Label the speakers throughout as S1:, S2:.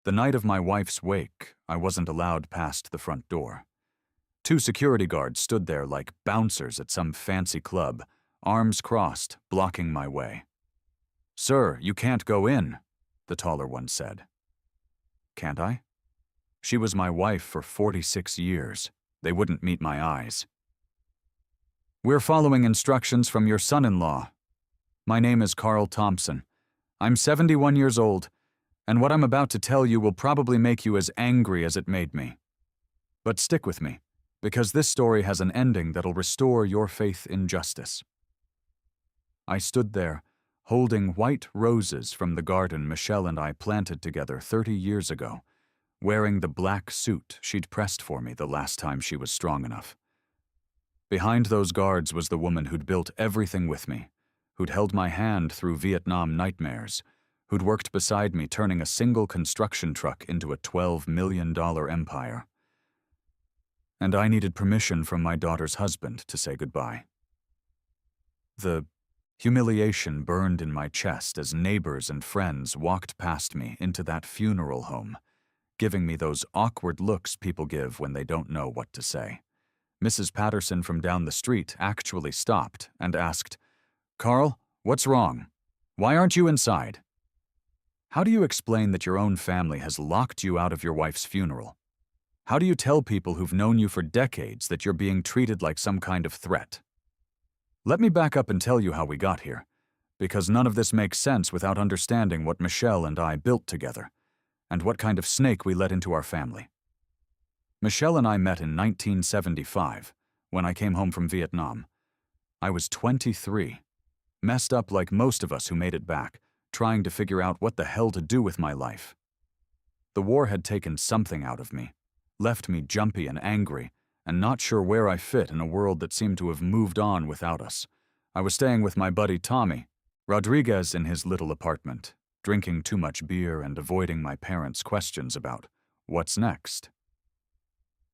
S1: The night of my wife's wake, I wasn't allowed past the front door. 2 security guards stood there like bouncers at some fancy club, arms crossed, blocking my way. "Sir, you can't go in," the taller one said. "Can't I?" She was my wife for 46 years. They wouldn't meet my eyes. "We're following instructions from your son-in-law. My name is Carl Thompson. I'm 71 years old, and what I'm about to tell you will probably make you as angry as it made me. But stick with me, because this story has an ending that'll restore your faith in justice." I stood there, holding white roses from the garden Michelle and I planted together 30 years ago, wearing the black suit she'd pressed for me the last time she was strong enough. Behind those guards was the woman who'd built everything with me, who'd held my hand through Vietnam nightmares, who'd worked beside me turning a single construction truck into a $12 million empire. And I needed permission from my daughter's husband to say goodbye. The humiliation burned in my chest as neighbors and friends walked past me into that funeral home, giving me those awkward looks people give when they don't know what to say. Mrs. Patterson from down the street actually stopped and asked, "Carl, what's wrong? Why aren't you inside? How do you explain that your own family has locked you out of your wife's funeral? How do you tell people who've known you for decades that you're being treated like some kind of threat?" Let me back up and tell you how we got here, because none of this makes sense without understanding what Michelle and I built together, and what kind of snake we let into our family. Michelle and I met in 1975, when I came home from Vietnam. I was 23, messed up like most of us who made it back, trying to figure out what the hell to do with my life. The war had taken something out of me, left me jumpy and angry, and not sure where I fit in a world that seemed to have moved on without us. I was staying with my buddy Tommy Rodriguez in his little apartment, drinking too much beer and avoiding my parents' questions about what's next.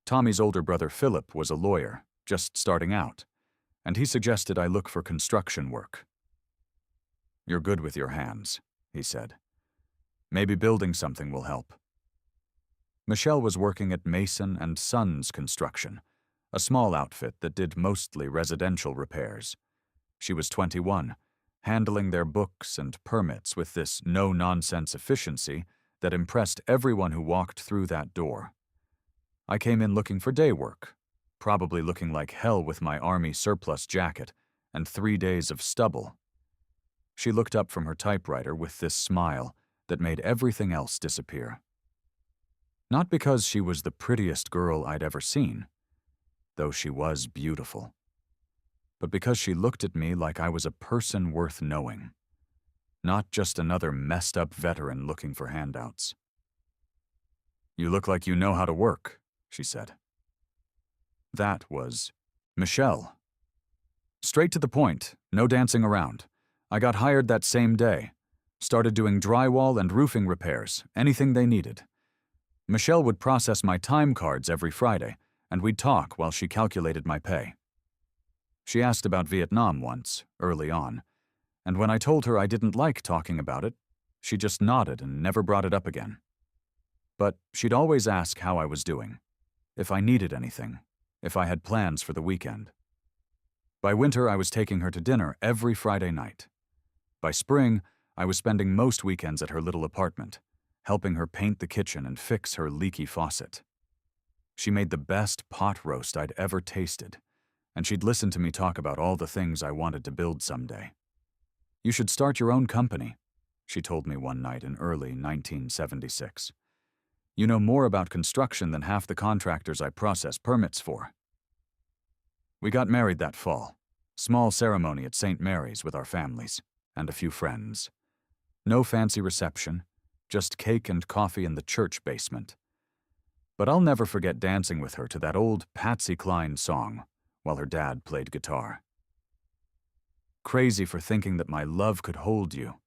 S1: Tommy's older brother Philip was a lawyer, just starting out, and he suggested I look for construction work. "You're good with your hands," he said. "Maybe building something will help." Michelle was working at Mason and Sons Construction, a small outfit that did mostly residential repairs. She was 21, handling their books and permits with this no-nonsense efficiency that impressed everyone who walked through that door. I came in looking for day work, probably looking like hell with my Army surplus jacket and 3 days of stubble. She looked up from her typewriter with this smile that made everything else disappear. Not because she was the prettiest girl I'd ever seen, though she was beautiful, but because she looked at me like I was a person worth knowing, not just another messed-up veteran looking for handouts. "You look like you know how to work," she said. That was Michelle. Straight to the point, no dancing around. I got hired that same day. Started doing drywall and roofing repairs, anything they needed. Michelle would process my time cards every Friday, and we'd talk while she calculated my pay. She asked about Vietnam once, early on, and when I told her I didn't like talking about it, she just nodded and never brought it up again. But she'd always ask how I was doing, if I needed anything, if I had plans for the weekend. By winter, I was taking her to dinner every Friday night. By spring, I was spending most weekends at her little apartment, helping her paint the kitchen and fix her leaky faucet. She made the best pot roast I'd ever tasted, and she'd listen to me talk about all the things I wanted to build someday. "You should start your own company," she told me one night in early 1976. "You know more about construction than half the contractors I process permits for." We got married that fall. Small ceremony at St. Mary's with our families and a few friends. No fancy reception, just cake and coffee in the church basement. But I'll never forget dancing with her to that old Patsy Cline song while her dad played guitar. "Crazy for thinking that my love could hold you,"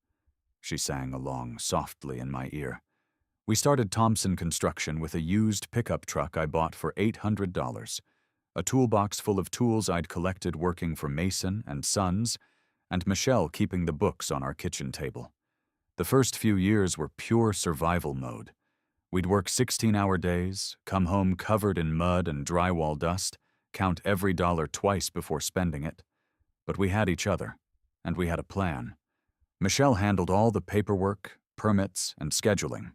S1: she sang along softly in my ear. We started Thompson Construction with a used pickup truck I bought for $800, a toolbox full of tools I'd collected working for Mason and Sons, and Michelle keeping the books on our kitchen table. The first few years were pure survival mode. We'd work 16-hour days, come home covered in mud and drywall dust, count every dollar twice before spending it. But we had each other, and we had a plan. Michelle handled all the paperwork, permits, and scheduling.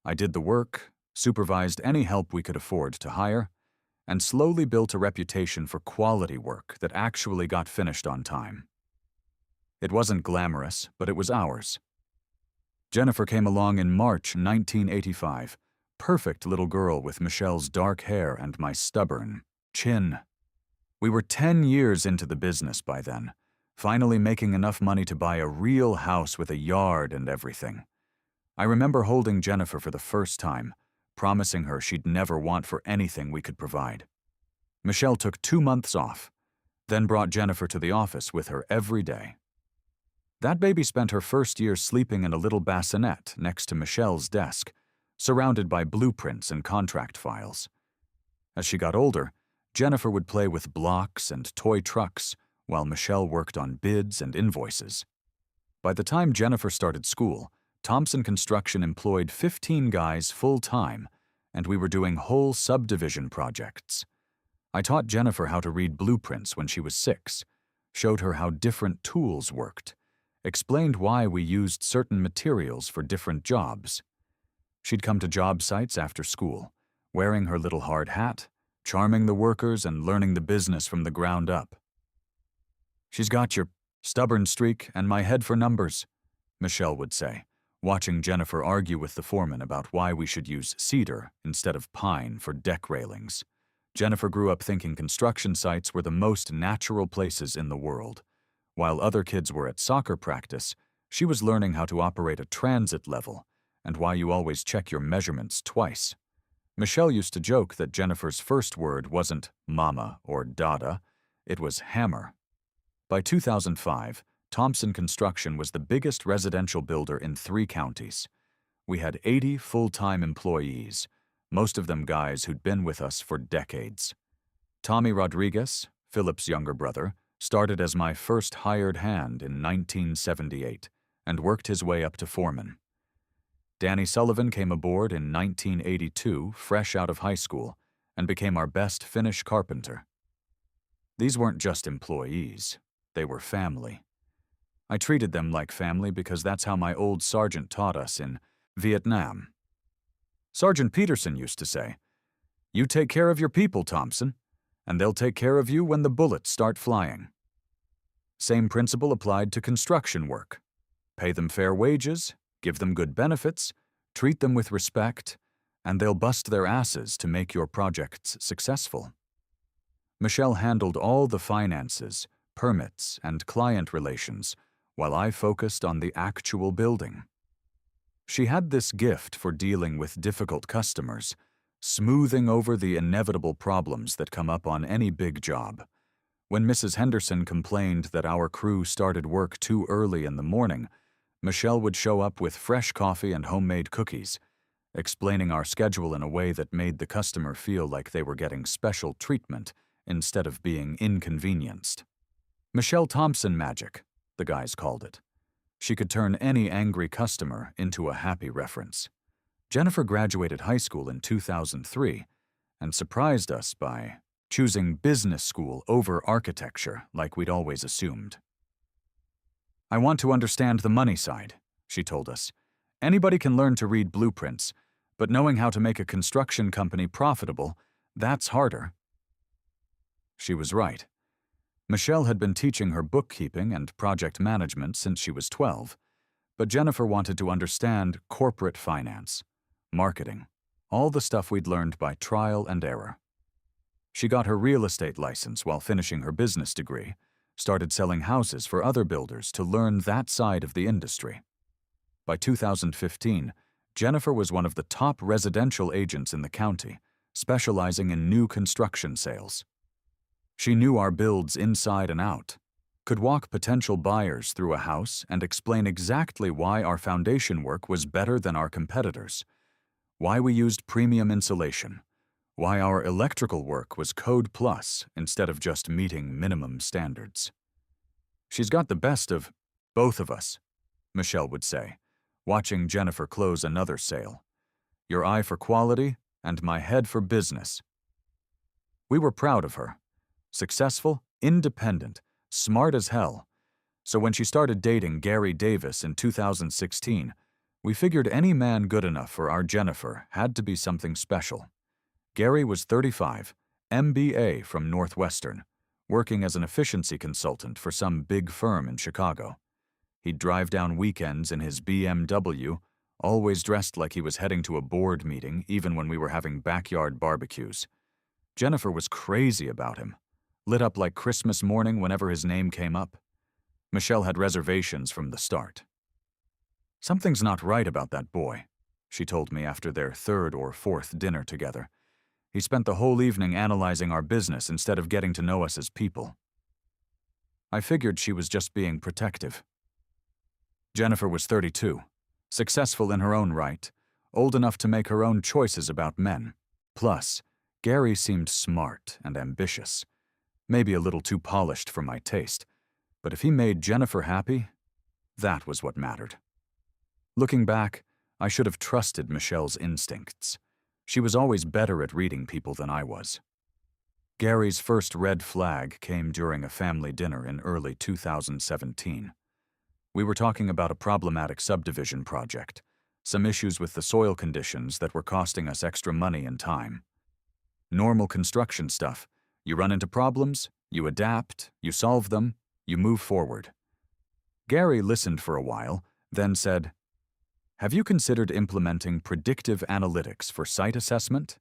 S1: I did the work, supervised any help we could afford to hire, and slowly built a reputation for quality work that actually got finished on time. It wasn't glamorous, but it was ours. Jennifer came along in March 1985, perfect little girl with Michelle's dark hair and my stubborn chin. We were 10 years into the business by then, finally making enough money to buy a real house with a yard and everything. I remember holding Jennifer for the first time, promising her she'd never want for anything we could provide. Michelle took 2 months off, then brought Jennifer to the office with her every day. That baby spent her first year sleeping in a little bassinet next to Michelle's desk, surrounded by blueprints and contract files. As she got older, Jennifer would play with blocks and toy trucks, while Michelle worked on bids and invoices. By the time Jennifer started school, Thompson Construction employed 15 guys full-time, and we were doing whole subdivision projects. I taught Jennifer how to read blueprints when she was 6, showed her how different tools worked, explained why we used certain materials for different jobs. She'd come to job sites after school, wearing her little hard hat, charming the workers and learning the business from the ground up. "She's got your stubborn streak and my head for numbers," Michelle would say, watching Jennifer argue with the foreman about why we should use cedar instead of pine for deck railings. Jennifer grew up thinking construction sites were the most natural places in the world. While other kids were at soccer practice, she was learning how to operate a transit level and why you always check your measurements twice. Michelle used to joke that Jennifer's first word wasn't mama or dada, it was hammer. By 2005, Thompson Construction was the biggest residential builder in 3 counties. We had 80 full-time employees, most of them guys who'd been with us for decades. Tommy Rodriguez, Philip's younger brother, started as my first hired hand in 1978 and worked his way up to foreman. Danny Sullivan came aboard in 1982, fresh out of high school, and became our best Finnish carpenter. These weren't just employees, they were family. I treated them like family because that's how my old sergeant taught us in Vietnam. Sergeant Peterson used to say, "You take care of your people, Thompson, and they'll take care of you when the bullets start flying." Same principle applied to construction work. Pay them fair wages, give them good benefits, treat them with respect, and they'll bust their asses to make your projects successful. Michelle handled all the finances, permits, and client relations, while I focused on the actual building. She had this gift for dealing with difficult customers, smoothing over the inevitable problems that come up on any big job. When Mrs. Henderson complained that our crew started work too early in the morning, Michelle would show up with fresh coffee and homemade cookies, explaining our schedule in a way that made the customer feel like they were getting special treatment instead of being inconvenienced. Michelle Thompson magic, the guys called it. She could turn any angry customer into a happy reference. Jennifer graduated high school in 2003 and surprised us by choosing business school over architecture like we'd always assumed. "I want to understand the money side," she told us. "Anybody can learn to read blueprints, but knowing how to make a construction company profitable, that's harder." She was right. Michelle had been teaching her bookkeeping and project management since she was 12, but Jennifer wanted to understand corporate finance, marketing, all the stuff we'd learned by trial and error. She got her real estate license while finishing her business degree, started selling houses for other builders to learn that side of the industry. By 2015, Jennifer was one of the top residential agents in the county, specializing in new construction sales. She knew our builds inside and out, could walk potential buyers through a house and explain exactly why our foundation work was better than our competitors, why we used premium insulation, why our electrical work was code plus instead of just meeting minimum standards. "She's got the best of both of us," Michelle would say, watching Jennifer close another sale. your eye for quality, and my head for business. We were proud of her. Successful, independent, smart as hell. So when she started dating Gary Davis in 2016, we figured any man good enough for our Jennifer had to be something special. Gary was 35, MBA from Northwestern, working as an efficiency consultant for some big firm in Chicago. He'd drive down weekends in his BMW, always dressed like he was heading to a board meeting even when we were having backyard barbecues. Jennifer was crazy about him, lit up like Christmas morning whenever his name came up. Michelle had reservations from the start. "Something's not right about that boy," she told me after their third or fourth dinner together. "He spent the whole evening analyzing our business instead of getting to know us as people." I figured she was just being protective. Jennifer was 32, successful in her own right, old enough to make her own choices about men. Plus, Gary seemed smart and ambitious, maybe a little too polished for my taste, but if he made Jennifer happy, that was what mattered. Looking back, I should have trusted Michelle's instincts. She was always better at reading people than I was. Gary's first red flag came during a family dinner in early 2017. We were talking about a problematic subdivision project, some issues with the soil conditions that were costing us extra money and time. Normal construction stuff. You run into problems, you adapt, you solve them, you move forward. Gary listened for a while, then said, "Have you considered implementing predictive analytics for site assessment?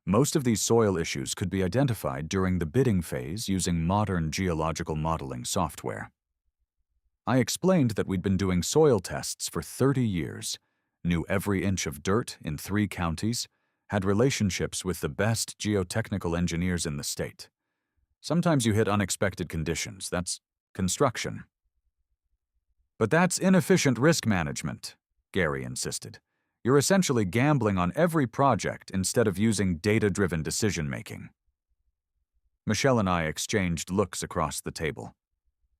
S1: Most of these soil issues could be identified during the bidding phase using modern geological modeling software." I explained that we'd been doing soil tests for 30 years, knew every inch of dirt in 3 counties, had relationships with the best geotechnical engineers in the state. Sometimes you hit unexpected conditions. That's construction. "But that's inefficient risk management," Gary insisted. "You're essentially gambling on every project instead of using data-driven decision-making." Michelle and I exchanged looks across the table.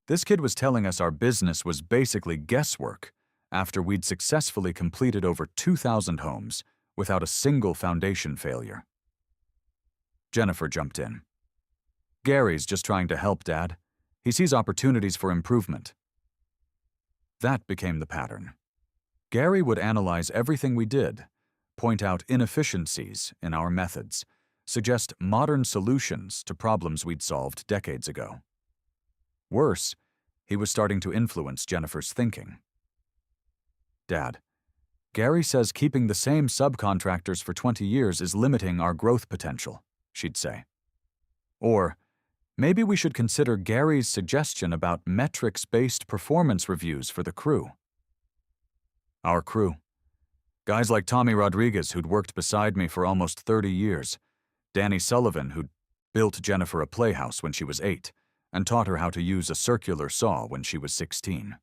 S1: This kid was telling us our business was basically guesswork after we'd successfully completed over 2,000 homes without a single foundation failure. Jennifer jumped in. "Gary's just trying to help, Dad. He sees opportunities for improvement." That became the pattern. Gary would analyze everything we did, point out inefficiencies in our methods, suggest modern solutions to problems we'd solved decades ago. Worse, he was starting to influence Jennifer's thinking. "Dad, Gary says keeping the same subcontractors for 20 years is limiting our growth potential," she'd say. Or, "Maybe we should consider Gary's suggestion about metrics-based performance reviews for the crew." Our crew. Guys like Tommy Rodriguez, who'd worked beside me for almost 30 years, Danny Sullivan, who'd built Jennifer a playhouse when she was 8, and taught her how to use a circular saw when she was 16.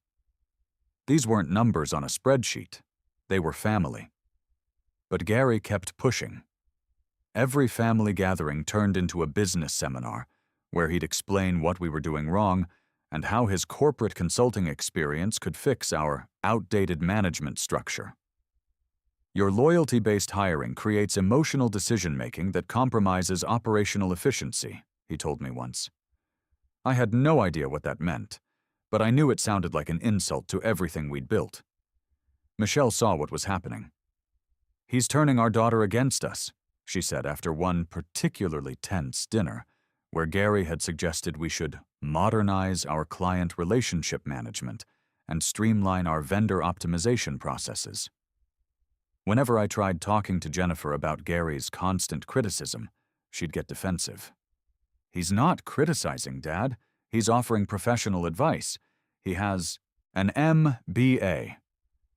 S1: These weren't numbers on a spreadsheet. They were family. But Gary kept pushing. Every family gathering turned into a business seminar, where he'd explain what we were doing wrong and how his corporate consulting experience could fix our outdated management structure. "Your loyalty-based hiring creates emotional decision-making that compromises operational efficiency," he told me once. I had no idea what that meant, but I knew it sounded like an insult to everything we'd built. Michelle saw what was happening. "He's turning our daughter against us," she said after one particularly tense dinner, where Gary had suggested we should modernize our client relationship management and streamline our vendor optimization processes. Whenever I tried talking to Jennifer about Gary's constant criticism, she'd get defensive. "He's not criticizing, Dad. He's offering professional advice. He has an MBA.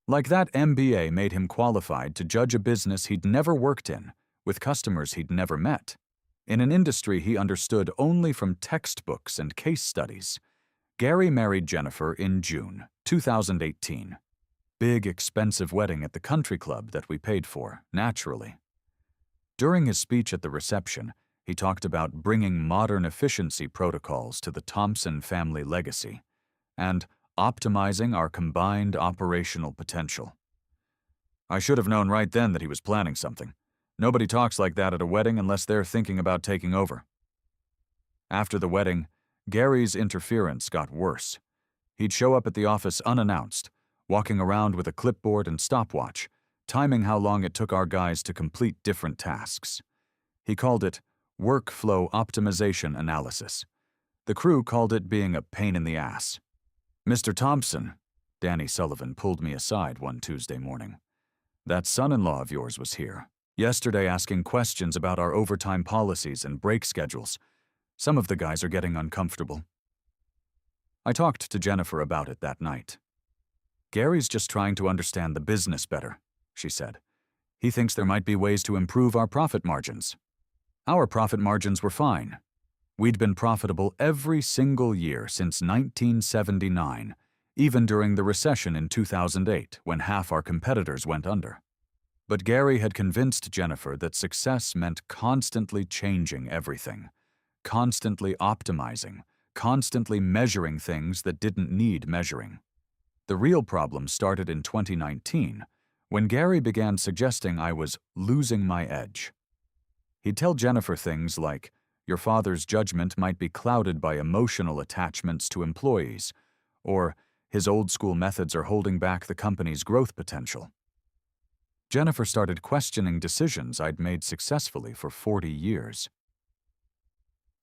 S1: Like that MBA made him qualified to judge a business he'd never worked in, with customers he'd never met, in an industry he understood only from textbooks and case studies." Gary married Jennifer in June 2018. Big, expensive wedding at the country club that we paid for, naturally. During his speech at the reception, he talked about bringing modern efficiency protocols to the Thompson family legacy and optimizing our combined operational potential. I should have known right then that he was planning something. Nobody talks like that at a wedding unless they're thinking about taking over. After the wedding, Gary's interference got worse. He'd show up at the office unannounced, walking around with a clipboard and stopwatch, timing how long it took our guys to complete different tasks. He called it workflow optimization analysis. The crew called it being a pain in the ass. "Mr. Thompson," Danny Sullivan pulled me aside one Tuesday morning. "That son-in-law of yours was here yesterday asking questions about our overtime policies and break schedules. Some of the guys are getting uncomfortable." I talked to Jennifer about it that night. "Gary's just trying to understand the business better," she said. "He thinks there might be ways to improve our profit margins." Our profit margins were fine. We'd been profitable every single year since 1979, even during the recession in 2008 when half our competitors went under. But Gary had convinced Jennifer that success meant constantly changing everything, constantly optimizing, constantly measuring things that didn't need measuring. The real problem started in 2019, when Gary began suggesting I was losing my edge. He'd tell Jennifer things like, "Your father's judgment might be clouded by emotional attachments to employees," or "His old-school methods are holding back the company's growth potential." Jennifer started questioning decisions I'd made successfully for 40 years.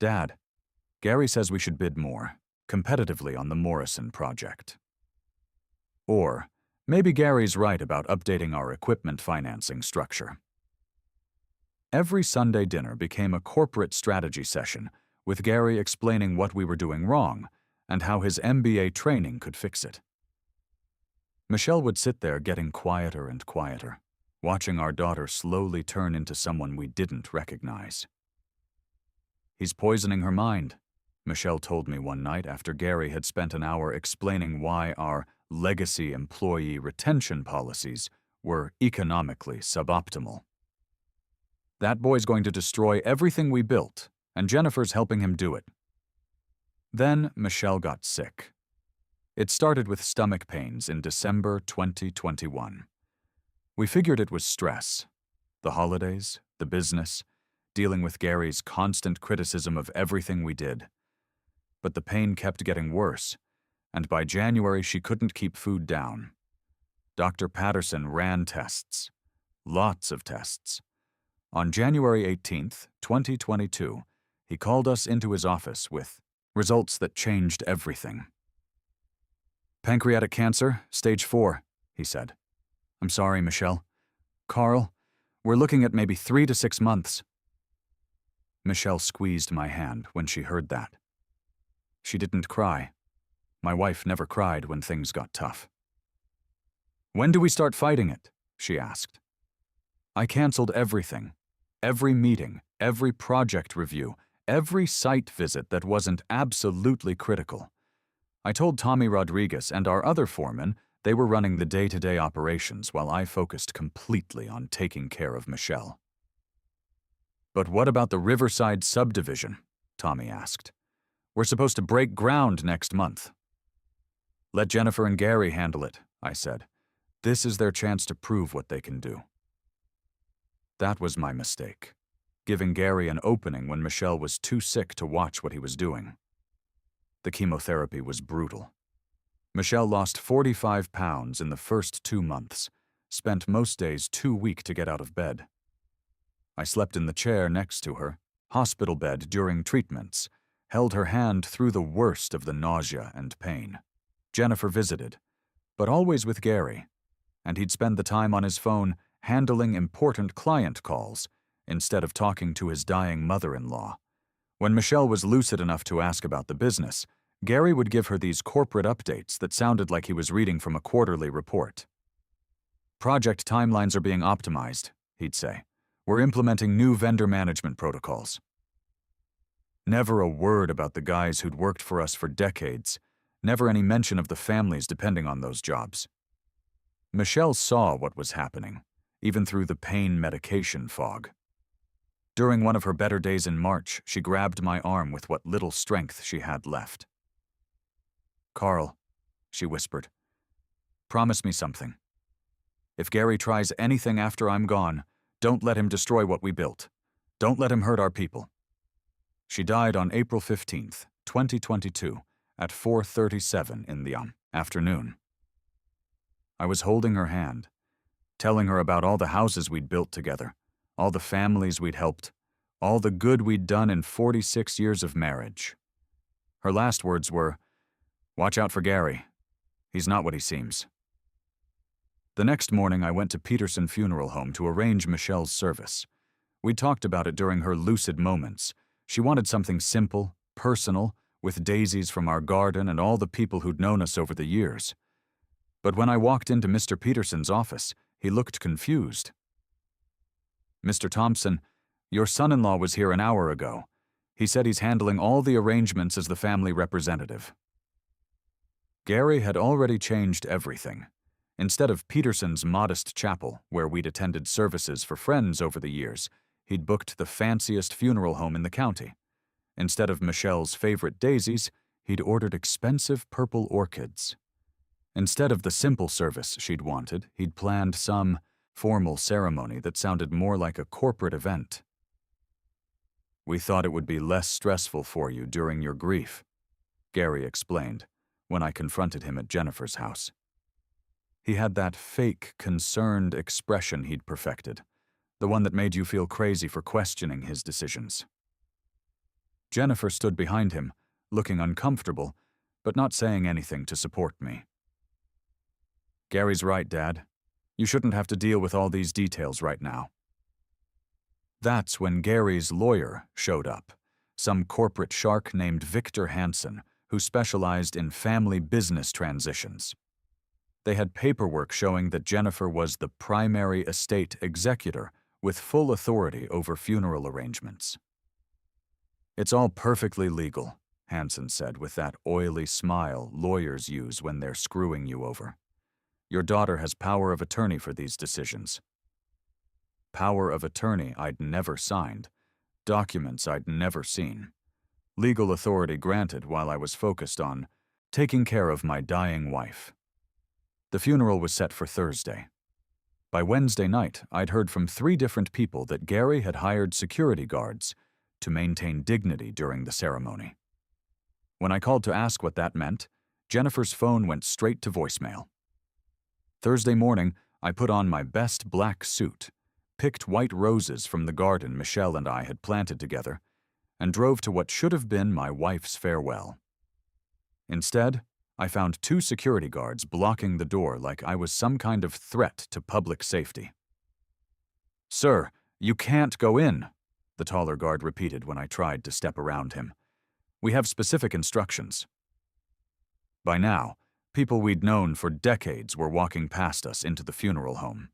S1: "Dad, Gary says we should bid more, competitively on the Morrison project." Or, "Maybe Gary's right about updating our equipment financing structure." Every Sunday dinner became a corporate strategy session, with Gary explaining what we were doing wrong and how his MBA training could fix it. Michelle would sit there getting quieter and quieter, watching our daughter slowly turn into someone we didn't recognize. "He's poisoning her mind," Michelle told me one night after Gary had spent an hour explaining why our legacy employee retention policies were economically suboptimal. "That boy's going to destroy everything we built, and Jennifer's helping him do it." Then Michelle got sick. It started with stomach pains in December 2021. We figured it was stress. The holidays, the business, dealing with Gary's constant criticism of everything we did. But the pain kept getting worse, and by January she couldn't keep food down. Dr. Patterson ran tests. Lots of tests. On January 18th, 2022, he called us into his office with results that changed everything. "Pancreatic cancer, stage 4, he said. "I'm sorry, Michelle. Carl, we're looking at maybe 3 to 6 months. Michelle squeezed my hand when she heard that. She didn't cry. My wife never cried when things got tough. "When do we start fighting it?" she asked. I canceled everything. Every meeting, every project review, every site visit that wasn't absolutely critical. I told Tommy Rodriguez and our other foreman they were running the day-to-day operations while I focused completely on taking care of Michelle. "But what about the Riverside subdivision?" Tommy asked. "We're supposed to break ground next month." "Let Jennifer and Gary handle it," I said. "This is their chance to prove what they can do." That was my mistake, giving Gary an opening when Michelle was too sick to watch what he was doing. The chemotherapy was brutal. Michelle lost 45 pounds in the first 2 months, spent most days too weak to get out of bed. I slept in the chair next to her, hospital bed during treatments, held her hand through the worst of the nausea and pain. Jennifer visited, but always with Gary, and he'd spend the time on his phone handling important client calls instead of talking to his dying mother-in-law. When Michelle was lucid enough to ask about the business, Gary would give her these corporate updates that sounded like he was reading from a quarterly report. "Project timelines are being optimized," he'd say. "We're implementing new vendor management protocols." Never a word about the guys who'd worked for us for decades, never any mention of the families depending on those jobs. Michelle saw what was happening, even through the pain medication fog. During one of her better days in March, she grabbed my arm with what little strength she had left. "Carl," she whispered, "promise me something." If Gary tries anything after I'm gone, don't let him destroy what we built. Don't let him hurt our people." She died on April 15th, 2022, at 4:37 in the afternoon. I was holding her hand, telling her about all the houses we'd built together, all the families we'd helped, all the good we'd done in 46 years of marriage. Her last words were, "Watch out for Gary. He's not what he seems." The next morning, I went to Peterson Funeral Home to arrange Michelle's service. We talked about it during her lucid moments. She wanted something simple, personal, with daisies from our garden and all the people who'd known us over the years. But when I walked into Mr. Peterson's office, he looked confused. "Mr. Thompson, your son-in-law was here an hour ago. He said he's handling all the arrangements as the family representative." Gary had already changed everything. Instead of Peterson's modest chapel, where we'd attended services for friends over the years, he'd booked the fanciest funeral home in the county. Instead of Michelle's favorite daisies, he'd ordered expensive purple orchids. Instead of the simple service she'd wanted, he'd planned some formal ceremony that sounded more like a corporate event. "We thought it would be less stressful for you during your grief," Gary explained when I confronted him at Jennifer's house. He had that fake, concerned expression he'd perfected, the one that made you feel crazy for questioning his decisions. Jennifer stood behind him, looking uncomfortable, but not saying anything to support me. "Gary's right, Dad. You shouldn't have to deal with all these details right now." That's when Gary's lawyer showed up, some corporate shark named Victor Hansen, who specialized in family business transitions. They had paperwork showing that Jennifer was the primary estate executor with full authority over funeral arrangements. "It's all perfectly legal," Hansen said with that oily smile lawyers use when they're screwing you over. "Your daughter has power of attorney for these decisions." Power of attorney I'd never signed, documents I'd never seen. Legal authority granted while I was focused on taking care of my dying wife. The funeral was set for Thursday. By Wednesday night, I'd heard from 3 different people that Gary had hired security guards to maintain dignity during the ceremony. When I called to ask what that meant, Jennifer's phone went straight to voicemail. Thursday morning, I put on my best black suit, picked white roses from the garden Michelle and I had planted together, and drove to what should have been my wife's farewell. Instead, I found 2 security guards blocking the door like I was some kind of threat to public safety. "Sir, you can't go in," the taller guard repeated when I tried to step around him. "We have specific instructions." By now, people we'd known for decades were walking past us into the funeral home.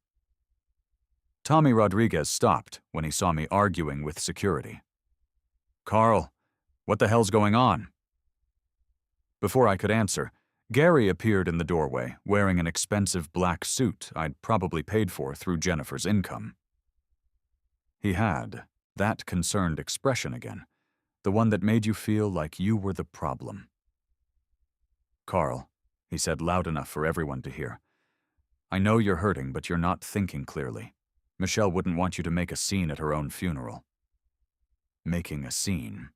S1: Tommy Rodriguez stopped when he saw me arguing with security. "Carl, what the hell's going on?" Before I could answer, Gary appeared in the doorway wearing an expensive black suit I'd probably paid for through Jennifer's income. He had that concerned expression again, the one that made you feel like you were the problem. "Carl," he said loud enough for everyone to hear, "I know you're hurting, but you're not thinking clearly. Michelle wouldn't want you to make a scene at her own funeral." Making a scene.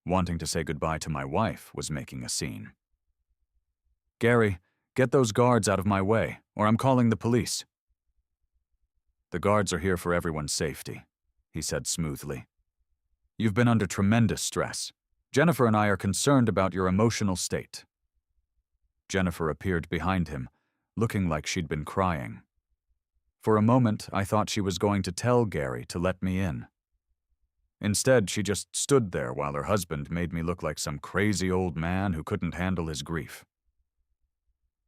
S1: Wanting to say goodbye to my wife was making a scene. "Gary, get those guards out of my way, or I'm calling the police." "The guards are here for everyone's safety," he said smoothly. "You've been under tremendous stress. Jennifer and I are concerned about your emotional state." Jennifer appeared behind him, looking like she'd been crying. For a moment, I thought she was going to tell Gary to let me in. Instead, she just stood there while her husband made me look like some crazy old man who couldn't handle his grief.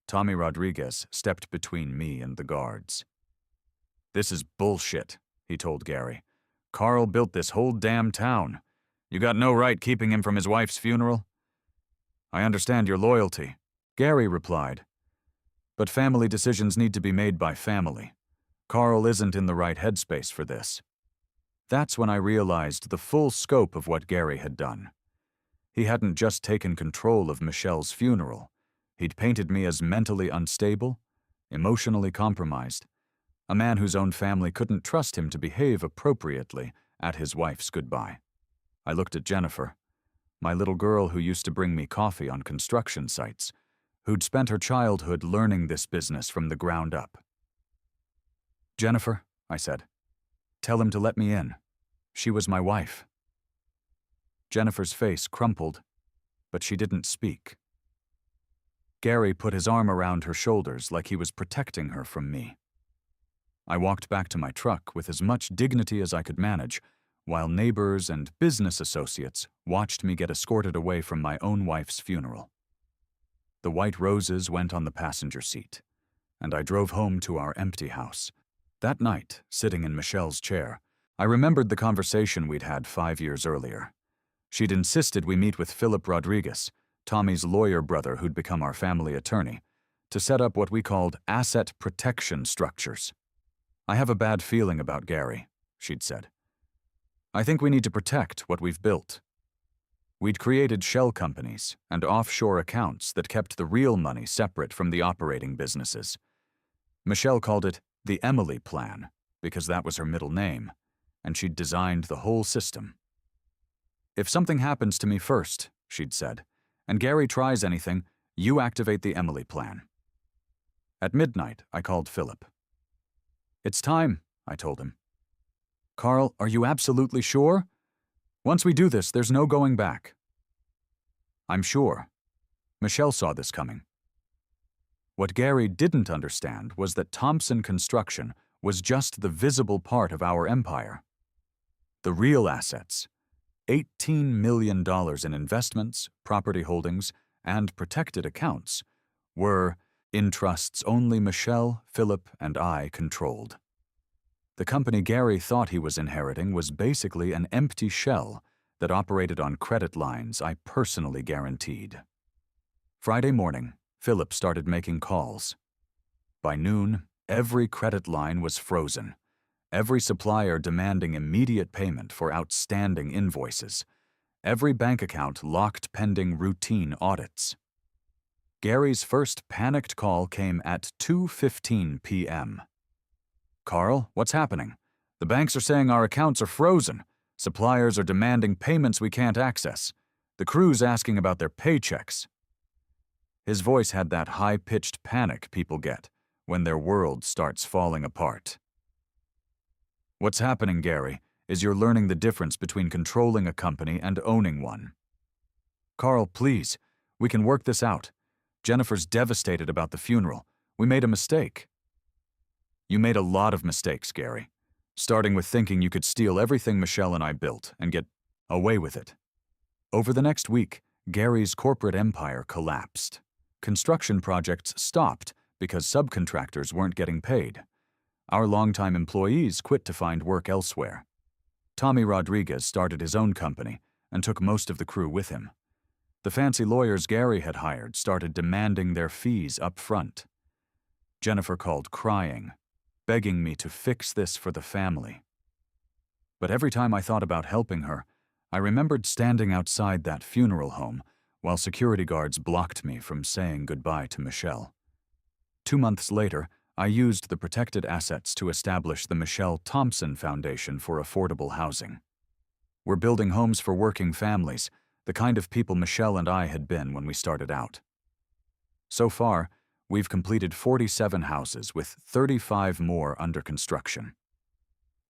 S1: Tommy Rodriguez stepped between me and the guards. "This is bullshit," he told Gary. "Carl built this whole damn town. You got no right keeping him from his wife's funeral." "I understand your loyalty," Gary replied. "But family decisions need to be made by family. Carl isn't in the right headspace for this." That's when I realized the full scope of what Gary had done. He hadn't just taken control of Michelle's funeral. He'd painted me as mentally unstable, emotionally compromised, a man whose own family couldn't trust him to behave appropriately at his wife's goodbye. I looked at Jennifer, my little girl who used to bring me coffee on construction sites, who'd spent her childhood learning this business from the ground up. "Jennifer," I said, "tell him to let me in. She was my wife." Jennifer's face crumpled, but she didn't speak. Gary put his arm around her shoulders like he was protecting her from me. I walked back to my truck with as much dignity as I could manage, while neighbors and business associates watched me get escorted away from my own wife's funeral. The white roses went on the passenger seat, and I drove home to our empty house. That night, sitting in Michelle's chair, I remembered the conversation we'd had 5 years earlier. She'd insisted we meet with Philip Rodriguez, Tommy's lawyer brother who'd become our family attorney, to set up what we called asset protection structures. "I have a bad feeling about Gary," she'd said. "I think we need to protect what we've built." We'd created shell companies and offshore accounts that kept the real money separate from the operating businesses. Michelle called it the Emily Plan, because that was her middle name, and she'd designed the whole system. "If something happens to me first," she'd said, "and Gary tries anything, you activate the Emily Plan." At midnight, I called Philip. "It's time," I told him. "Carl, are you absolutely sure? Once we do this, there's no going back." "I'm sure." Michelle saw this coming. What Gary didn't understand was that Thompson Construction was just the visible part of our empire. The real assets, $18 million in investments, property holdings, and protected accounts, were in trusts only Michelle, Philip, and I controlled. The company Gary thought he was inheriting was basically an empty shell that operated on credit lines I personally guaranteed. Friday morning, Philip started making calls. By noon, every credit line was frozen, every supplier demanding immediate payment for outstanding invoices, every bank account locked pending routine audits. Gary's first panicked call came at 2:15 p.m. "Carl, what's happening? The banks are saying our accounts are frozen. Suppliers are demanding payments we can't access. The crew's asking about their paychecks." His voice had that high-pitched panic people get when their world starts falling apart. "What's happening, Gary, is you're learning the difference between controlling a company and owning one. Carl, please, we can work this out. Jennifer's devastated about the funeral. We made a mistake." "You made a lot of mistakes, Gary, starting with thinking you could steal everything Michelle and I built and get away with it." Over the next week, Gary's corporate empire collapsed. Construction projects stopped because subcontractors weren't getting paid. Our longtime employees quit to find work elsewhere. Tommy Rodriguez started his own company and took most of the crew with him. The fancy lawyers Gary had hired started demanding their fees up front. Jennifer called crying, begging me to fix this for the family. But every time I thought about helping her, I remembered standing outside that funeral home while security guards blocked me from saying goodbye to Michelle. 2 months later, I used the protected assets to establish the Michelle Thompson Foundation for Affordable Housing. We're building homes for working families, the kind of people Michelle and I had been when we started out. So far, we've completed 47 houses with 35 more under construction.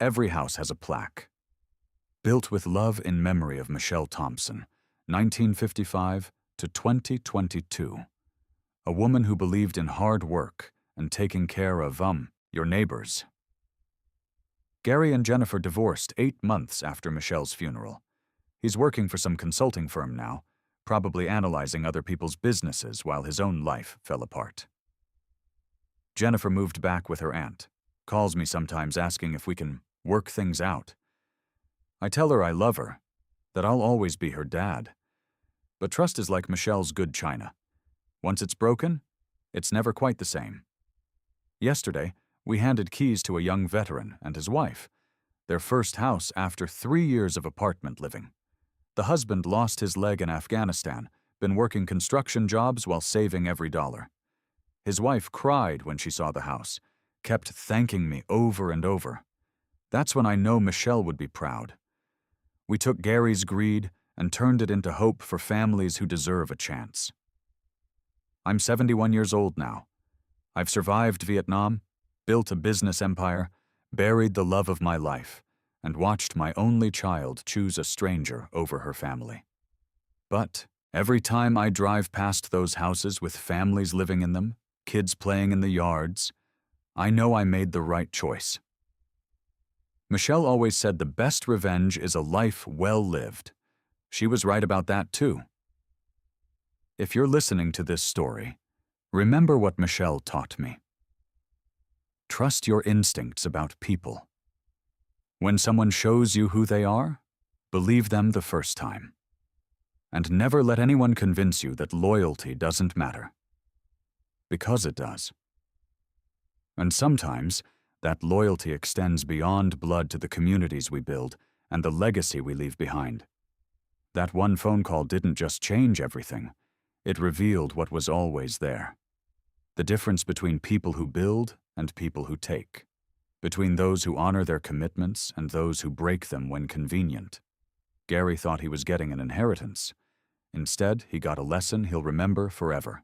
S1: Every house has a plaque. "Built with love in memory of Michelle Thompson, 1955 to 2022. A woman who believed in hard work and taking care of, your neighbors." Gary and Jennifer divorced 8 months after Michelle's funeral. He's working for some consulting firm now, probably analyzing other people's businesses while his own life fell apart. Jennifer moved back with her aunt, calls me sometimes asking if we can work things out. I tell her I love her, that I'll always be her dad. But trust is like Michelle's good china. Once it's broken, it's never quite the same. Yesterday, we handed keys to a young veteran and his wife, their first house after 3 years of apartment living. The husband lost his leg in Afghanistan, been working construction jobs while saving every dollar. His wife cried when she saw the house, kept thanking me over and over. That's when I know Michelle would be proud. We took Gary's greed and turned it into hope for families who deserve a chance. I'm 71 years old now. I've survived Vietnam, built a business empire, buried the love of my life, and watched my only child choose a stranger over her family. But every time I drive past those houses with families living in them, kids playing in the yards, I know I made the right choice. Michelle always said the best revenge is a life well lived. She was right about that too. If you're listening to this story, remember what Michelle taught me. Trust your instincts about people. When someone shows you who they are, believe them the first time. And never let anyone convince you that loyalty doesn't matter. Because it does. And sometimes, that loyalty extends beyond blood to the communities we build and the legacy we leave behind. That one phone call didn't just change everything. It revealed what was always there. The difference between people who build and people who take. Between those who honor their commitments and those who break them when convenient. Gary thought he was getting an inheritance. Instead, he got a lesson he'll remember forever.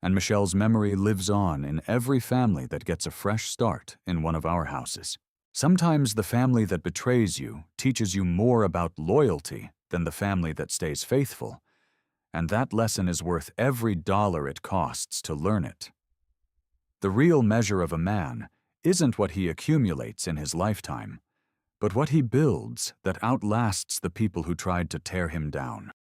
S1: And Michelle's memory lives on in every family that gets a fresh start in one of our houses. Sometimes the family that betrays you teaches you more about loyalty than the family that stays faithful, and that lesson is worth every dollar it costs to learn it. The real measure of a man isn't what he accumulates in his lifetime, but what he builds that outlasts the people who tried to tear him down.